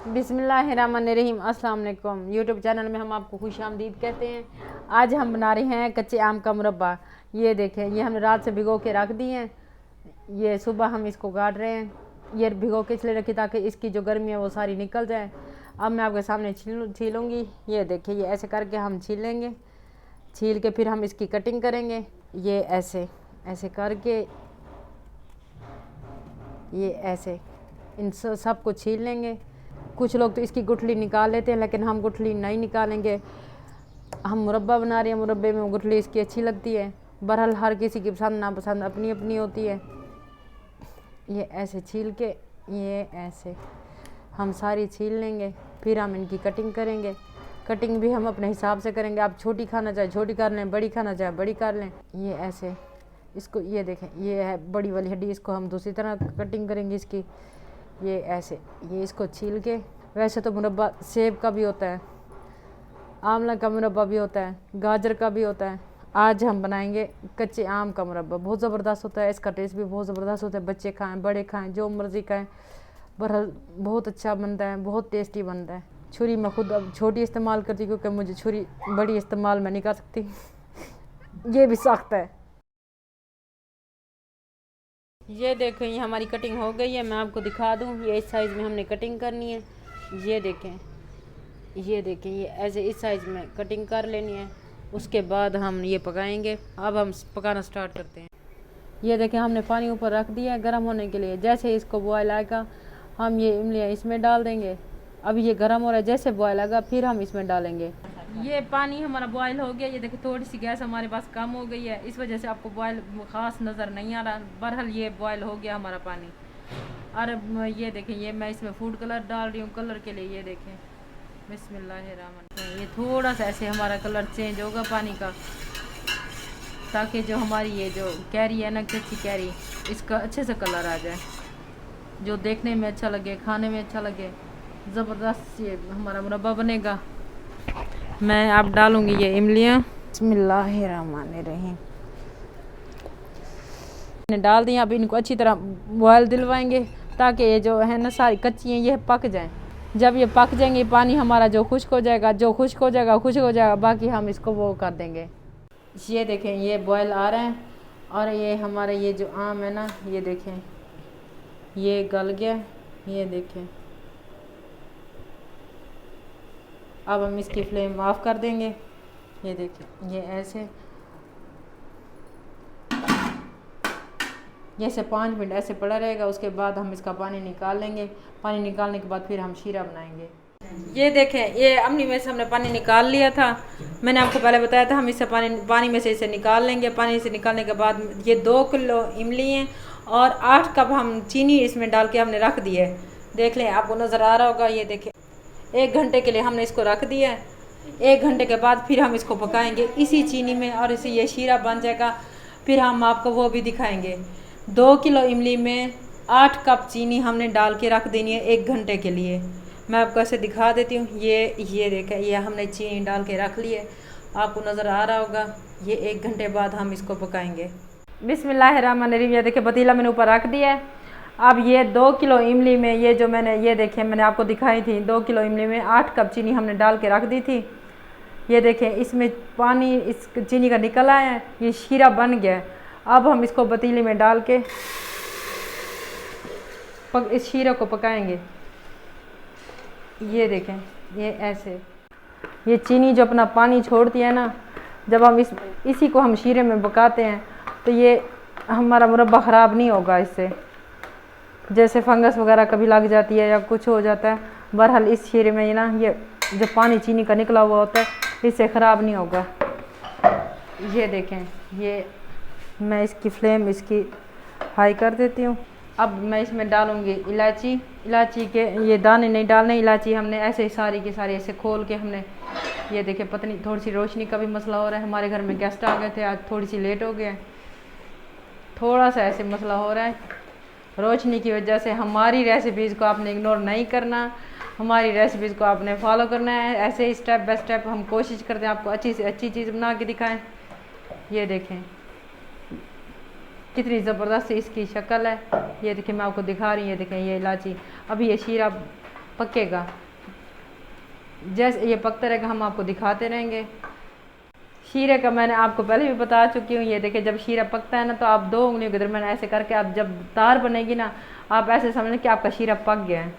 बिस्मिल्लाहिर्रहमानिर्रहीम। अस्सलाम वालेकुम। यूट्यूब चैनल में हम आपको खुशामदीद कहते हैं। आज हम बना रहे हैं कच्चे आम का मुरब्बा। ये देखें, ये हमने रात से भिगो के रख दिए हैं। ये सुबह हम इसको काट रहे हैं। ये भिगो के इसलिए रखी ताकि इसकी जो गर्मी है वो सारी निकल जाए। अब मैं आपके सामने छीलूँगी। ये देखिए, ये ऐसे करके हम छील लेंगे। छील के फिर हम इसकी कटिंग करेंगे। ये ऐसे ऐसे करके ये ऐसे इन सब को छील लेंगे। कुछ लोग तो इसकी गुठली निकाल लेते हैं, लेकिन हम गुठली नहीं निकालेंगे। हम मुरब्बा बना रहे हैं, मुरब्बे में गुठली इसकी अच्छी लगती है। बहरहाल हर किसी की पसंद नापसंद अपनी अपनी होती है। ये ऐसे छील के ये ऐसे हम सारी छील लेंगे। फिर हम इनकी कटिंग करेंगे। कटिंग भी हम अपने हिसाब से करेंगे। आप छोटी खाना चाहे छोटी कर लें, बड़ी खाना चाहे बड़ी कर लें। ये ऐसे इसको ये देखें, ये है बड़ी वाली हड्डी, इसको हम दूसरी तरह कटिंग करेंगे इसकी। ये ऐसे ये इसको छील के, वैसे तो मुरब्बा सेब का भी होता है, आंवला का मुरब्बा भी होता है, गाजर का भी होता है। आज हम बनाएंगे कच्चे आम का मुरब्बा। बहुत ज़बरदस्त होता है, इसका टेस्ट भी बहुत ज़बरदस्त होता है। बच्चे खाएं, बड़े खाएं, जो मर्ज़ी खाएं, बहरहाल बहुत अच्छा बनता है, बहुत टेस्टी बनता है। छुरी मैं खुद अब छोटी इस्तेमाल करती, क्योंकि मुझे छुरी बड़ी इस्तेमाल मैं नहीं कर सकती। ये भी सख्त है। ये देखें, ये हमारी कटिंग हो गई है। मैं आपको दिखा दूँ, ये इस साइज़ में हमने कटिंग करनी है। ये देखें, ये देखें, ये ऐसे इस साइज़ में कटिंग कर लेनी है। उसके बाद हम ये पकाएंगे। अब हम पकाना स्टार्ट करते हैं। ये देखें, हमने पानी ऊपर रख दिया है गर्म होने के लिए। जैसे इसको बॉयल आएगा हम ये इमलियाँ इसमें डाल देंगे। अब ये गर्म हो रहा है, जैसे बॉयल आएगा फिर हम इसमें डालेंगे। ये पानी हमारा बॉयल हो गया। ये देखिए, थोड़ी सी गैस हमारे पास कम हो गई है, इस वजह से आपको बॉयल ख़ास नज़र नहीं आ रहा। बहरहाल ये बॉयल हो गया हमारा पानी। और ये देखें, ये मैं इसमें फूड कलर डाल रही हूँ कलर के लिए। ये देखें, बिस्मिल्लाहिर्रहमानिर्रहीम। ये थोड़ा सा ऐसे हमारा कलर चेंज होगा पानी का, ताकि जो हमारी ये जो कैरी है ना, कच्ची कैरी, इसका अच्छे से कलर आ जाए, जो देखने में अच्छा लगे, खाने में अच्छा लगे। ज़बरदस्त ये हमारा मुरब्बा बनेगा। मैं अब डालूँगी ये इमलियाँ। बिस्मिल्लाहिर्रहमानिर्रहीम डाल दी। अब इनको अच्छी तरह बॉयल दिलवाएंगे, ताकि ये जो है ना सारी कच्ची हैं ये पक जाएं। जब ये पक जाएंगे, पानी हमारा जो खुश्क हो जाएगा, खुश्क हो जाएगा, बाकी हम इसको वो कर देंगे। ये देखें, ये बॉयल आ रहे हैं। और ये हमारे ये जो आम है ना, ये देखें, ये गल गया। ये देखें, अब हम इसकी फ्लेम ऑफ कर देंगे। ये देखें, ये ऐसे जैसे 5 मिनट ऐसे पड़ा रहेगा। उसके बाद हम इसका पानी निकाल लेंगे। पानी निकालने के बाद फिर हम शीरा बनाएंगे। ये देखें, ये अमनी में से हमने पानी निकाल लिया था। मैंने आपको पहले बताया था हम इससे पानी में से इसे निकाल लेंगे। पानी से निकालने के बाद ये 2 किलो इमली हैं और 8 कप हम चीनी इसमें डाल के हमने रख दी है। देख लें, आपको नज़र आ रहा होगा। ये देखें, 1 घंटे के लिए हमने इसको रख दिया है। 1 घंटे के बाद फिर हम इसको पकाएंगे इसी चीनी में, और इसे ये शीरा बन जाएगा। फिर हम आपको वो भी दिखाएंगे। 2 किलो इमली में 8 कप चीनी हमने डाल के रख देनी है 1 घंटे के लिए। मैं आपको ऐसे दिखा देती हूँ। ये देखें, ये हमने चीनी डाल के रख ली है, आपको नज़र आ रहा होगा। ये 1 घंटे बाद हम इसको पकाएंगे। बिस्मिल्लाहिर्रहमानिर्रहीम। ये देखें, पतीला मैंने ऊपर रख दिया है। अब ये 2 किलो इमली में ये जो मैंने ये देखें मैंने आपको दिखाई थी, 2 किलो इमली में 8 कप चीनी हमने डाल के रख दी थी। ये देखें, इसमें पानी इस चीनी का निकल आया है, ये शीरा बन गया है। अब हम इसको पतीले में डाल के इस शीरा को पकाएंगे। ये देखें, ये ऐसे ये चीनी जो अपना पानी छोड़ती है ना, जब हम इसी को हम शीरे में पकाते हैं तो ये हमारा मुरब्बा ख़राब नहीं होगा। इससे जैसे फंगस वगैरह कभी लग जाती है या कुछ हो जाता है, बहरहाल इस शीरे में ना ये जो पानी चीनी का निकला हुआ होता है, इससे ख़राब नहीं होगा। ये देखें, ये मैं इसकी फ्लेम इसकी हाई कर देती हूँ। अब मैं इसमें डालूँगी इलायची। इलायची के ये दाने नहीं डालने, इलायची हमने ऐसे ही सारी की सारी ऐसे खोल के हमने, ये देखें, पत्नी थोड़ी सी रोशनी का भी मसला हो रहा है। हमारे घर में गेस्ट आ गए थे, आज थोड़ी सी लेट हो गए, थोड़ा सा ऐसे मसला हो रहा है रोशनी की वजह से। हमारी रेसिपीज़ को आपने इग्नोर नहीं करना, हमारी रेसिपीज़ को आपने फॉलो करना है। ऐसे ही स्टेप बाय स्टेप हम कोशिश करते हैं आपको अच्छी से अच्छी चीज़ बना के दिखाएं। ये देखें कितनी ज़बरदस्त इसकी शक्ल है। ये देखिए, मैं आपको दिखा रही हूँ। ये देखें, ये इलायची, अभी ये शीरा पकेगा। जैसे ये पकता रहेगा हम आपको दिखाते रहेंगे। शीरे का मैंने आपको पहले भी बता चुकी हूँ। ये देखिए जब शीरा पकता है ना तो आप 2 उंगलियों के दरमियान ऐसे करके आप जब तार बनेगी ना आप ऐसे समझें कि आपका शीरा पक गया है।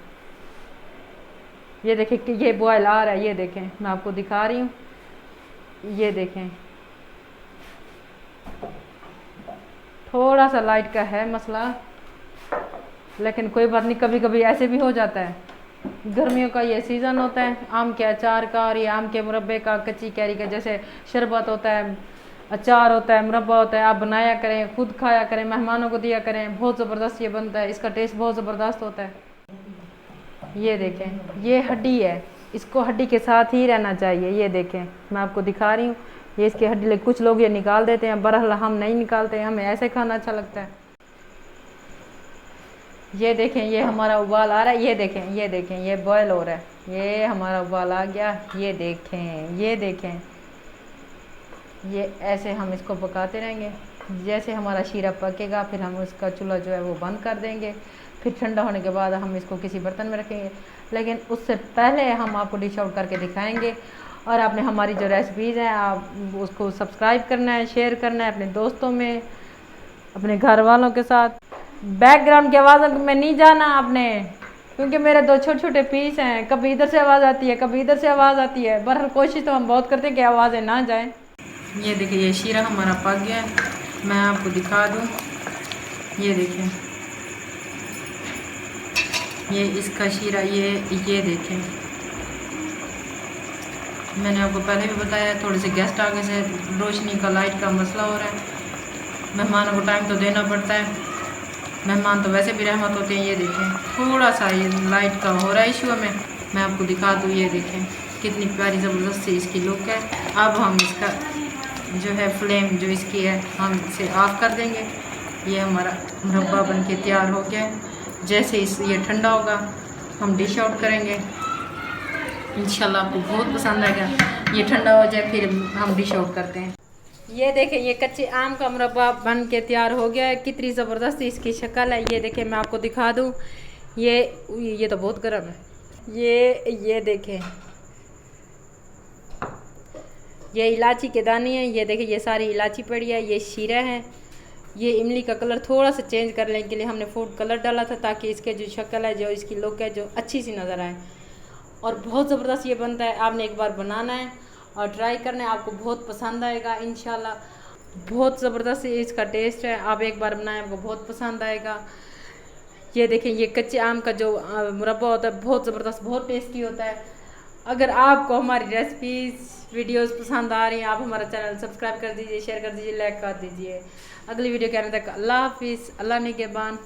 ये देखें कि ये बॉयल आ रहा है, ये देखें मैं आपको दिखा रही हूँ। ये देखें थोड़ा सा लाइट का है मसला, लेकिन कोई बात नहीं, कभी कभी ऐसे भी हो जाता है। गर्मियों का ये सीज़न होता है, आम के अचार का और ये आम के मुरब्बे का, कच्ची कैरी का, जैसे शरबत होता है, अचार होता है, मुरब्बा होता है। आप बनाया करें, खुद खाया करें, मेहमानों को दिया करें। बहुत ज़बरदस्त ये बनता है, इसका टेस्ट बहुत ज़बरदस्त होता है। ये देखें ये हड्डी है, इसको हड्डी के साथ ही रहना चाहिए। ये देखें मैं आपको दिखा रही हूँ, ये इसकी हड्डी, कुछ लोग ये निकाल देते हैं, बहरहाल हम नहीं निकालते, हमें ऐसे खाना अच्छा लगता है। ये देखें ये हमारा उबाल आ रहा है, ये देखें ये बॉयल हो रहा है, ये हमारा उबाल आ गया। ये देखें ये ऐसे हम इसको पकाते रहेंगे। जैसे हमारा शीरा पकेगा फिर हम उसका चूल्हा जो है वो बंद कर देंगे। फिर ठंडा होने के बाद हम इसको किसी बर्तन में रखेंगे, लेकिन उससे पहले हम आपको डिश आउट करके दिखाएंगे। और आपने हमारी जो रेसिपीज़ हैं आप उसको सब्सक्राइब करना है, शेयर करना है अपने दोस्तों में, अपने घर वालों के साथ। बैकग्राउंड की आवाज़ों में नहीं जाना आपने, क्योंकि मेरे 2 छोटे छोटे पीस हैं, कभी इधर से आवाज़ आती है, कभी इधर से आवाज़ आती है। बहरहाल कोशिश तो हम बहुत करते हैं कि आवाज़ें ना जाएं। ये देखिए ये शीरा हमारा पक गया है, मैं आपको दिखा दूँ। ये देखिए ये इसका शीरा, ये देखें। मैंने आपको पहले भी बताया थोड़े से गेस्ट आगे से रोशनी का, लाइट का मसला हो रहा है। मेहमानों को टाइम तो देना पड़ता है, मेहमान तो वैसे भी रहमत होते हैं। ये देखें थोड़ा सा ये लाइट का हो रहा है इशू हमें, मैं आपको दिखा दूँ। ये देखें कितनी प्यारी ज़बरदस्त सी इसकी लुक है। अब हम इसका जो है फ्लेम जो इसकी है हम इसे ऑफ़ कर देंगे। ये हमारा मुरब्बा बन के तैयार हो गया है। जैसे ये ठंडा होगा हम डिश आउट करेंगे, इंशाल्लाह आपको बहुत पसंद आएगा। ये ठंडा हो जाए फिर हम डिश आउट करते हैं। ये देखें ये कच्चे आम का मुरब्बा बन के तैयार हो गया है। कितनी ज़बरदस्त इसकी शक्ल है। ये देखें मैं आपको दिखा दूँ, ये तो बहुत गर्म है। ये देखें ये इलायची के दाने हैं। ये देखें ये सारी इलायची पड़ी है। ये शीरा है। ये इमली का कलर थोड़ा सा चेंज करने के लिए हमने फूड कलर डाला था, ताकि इसके जो शक्ल है, जो इसकी लुक है, जो अच्छी सी नज़र आए। और बहुत ज़बरदस्त ये बनता है। आपने एक बार बनाना है और ट्राई करना है, आपको बहुत पसंद आएगा इंशाल्लाह। बहुत ज़बरदस्त इसका टेस्ट है, आप एक बार बनाएं आपको बहुत पसंद आएगा। ये देखें ये कच्चे आम का जो मुरब्बा होता है बहुत ज़बरदस्त, बहुत टेस्टी होता है। अगर आपको हमारी रेसिपीज़ वीडियोस पसंद आ रही हैं, आप हमारा चैनल सब्सक्राइब कर दीजिए, शेयर कर दीजिए, लाइक कर दीजिए। अगली वीडियो के आने तक अल्लाह हाफिज़, अल्लाह निगहबान।